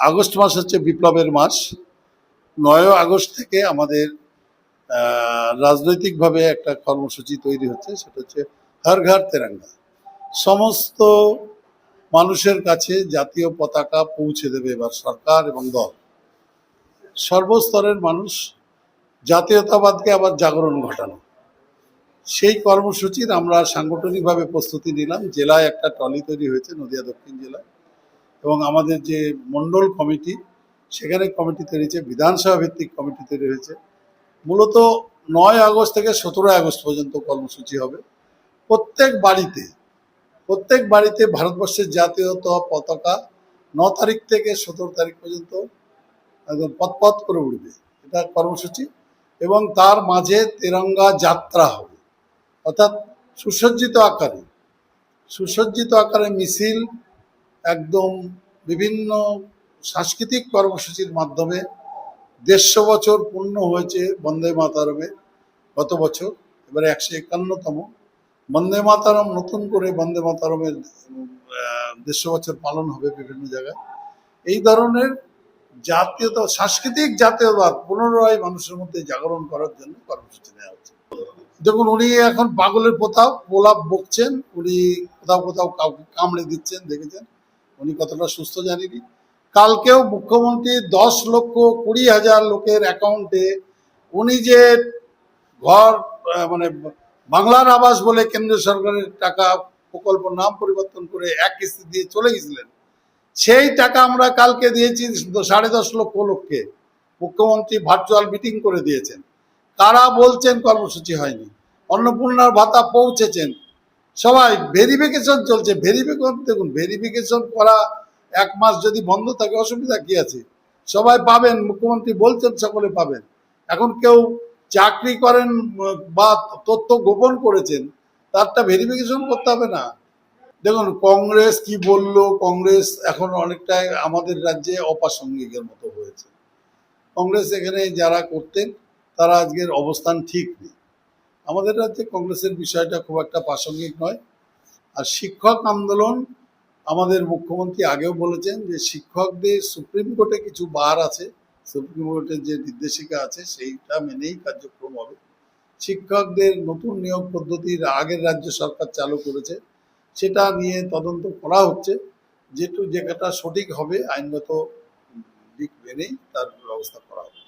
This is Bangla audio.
আগস্ট মাস হচ্ছে বিপ্লবের মাস। ৯ আগস্ট থেকে আমাদের রাজনৈতিকভাবে একটা কর্মসূচি তৈরি হচ্ছে, সেটা হচ্ছে হর ঘর তেরঙ্গা। সমস্ত মানুষের কাছে জাতীয় পতাকা পৌঁছে দেবে এবার সরকার এবং দল। সর্বস্তরের মানুষ জাতীয়তাবাদকে আবার জাগরণ ঘটানো, সেই কর্মসূচির আমরা সাংগঠনিকভাবে প্রস্তুতি নিলাম। জেলায় একটা ট্রলি তৈরি হয়েছে, নদিয়া দক্ষিণ জেলায়, এবং আমাদের যে মন্ডল কমিটি, সেখানে কমিটি তৈরি হয়েছে, বিধানসভা ভিত্তিক কমিটি তৈরি হয়েছে। মূলত ৯ আগস্ট থেকে ১৭ আগস্ট পর্যন্ত কর্মসূচি হবে। প্রত্যেক বাড়িতে ভারতবর্ষের জাতীয় পতাকা ৯ তারিখ থেকে ১৭ তারিখ পর্যন্ত একদম পথ করে উঠবে, এটা কর্মসূচি। এবং তার মাঝে তেরঙ্গা যাত্রা হবে, অর্থাৎ সুসজ্জিত আকারে মিছিল, একদম বিভিন্ন সাংস্কৃতিক কর্মসূচির মাধ্যমে। ১৫০ বছর পূর্ণ হয়েছে বন্দে মাতরমে গত বছর, এবারে ১৫১তম বন্দে মাতরম। নতুন করে বন্দে মাতরমের ১৫০ বছর পালন হবে বিভিন্ন জায়গায়। এই ধরনের সাংস্কৃতিক জাতীয়তাবাদ পুনরায় মানুষের মধ্যে জাগরণ করার জন্য কর্মসূচি নেওয়া হচ্ছে। দেখুন, উনি এখন পাগলের প্রলাপ বকছেন, উনি কোথাও কাউকে কামড়ে দিচ্ছেন, দেখেছেন। উনি কতটা সুস্থ জানিনি। কালকেও মুখ্যমন্ত্রী ১০,২০,০০০ লোকের অ্যাকাউন্টে উনি যে ঘর মানে বাংলার আবাস বলে কেন্দ্র সরকারের টাকা প্রকল্প নাম পরিবর্তন করে এক কিস্তি দিয়ে চলে গেছিলেন, সেই টাকা আমরা কালকে দিয়েছি ১০.৫ লক্ষ লোককে। মুখ্যমন্ত্রী ভার্চুয়াল মিটিং করে দিয়েছেন। কারা বলছেন কর্মসূচি হয়নি? অন্নপূর্ণার ভাতা পৌঁছেছেন, সবাই ভেরিফিকেশন চলছে। দেখুন, ভেরিফিকেশন করা ১ মাস যদি বন্ধ থাকে অসুবিধা কি আছে? সবাই পাবেন, মুখ্যমন্ত্রী বলছেন সকলে পাবেন। এখন কেউ চাকরি করেন বা তথ্য গোপন করেছেন, তারটা ভেরিফিকেশন করতে হবে না? দেখুন, কংগ্রেস কি বলল, কংগ্রেস এখন অনেকটাই আমাদের রাজ্যে অপ্রাসঙ্গিকের মতো হয়েছে। কংগ্রেস এখানে যারা করতেন তারা আজকের অবস্থান ঠিক নেই। আমাদের রাজ্যে কংগ্রেসের বিষয়টা খুব একটা প্রাসঙ্গিক নয়। আর শিক্ষক আন্দোলন, আমাদের মুখ্যমন্ত্রী আগেও বলেছেন যে শিক্ষকদের সুপ্রিম কোর্টে কিছু বার আছে, সুপ্রিম কোর্টের যে নির্দেশিকা আছে সেইটা মেনেই কার্যক্রম হবে। শিক্ষকদের নতুন নিয়োগ পদ্ধতির আগের রাজ্য সরকার চালু করেছে, সেটা নিয়ে তদন্ত করা হচ্ছে। যেটা সঠিক হবে, আইনগত দিক মেনেই তার ব্যবস্থা করা হবে।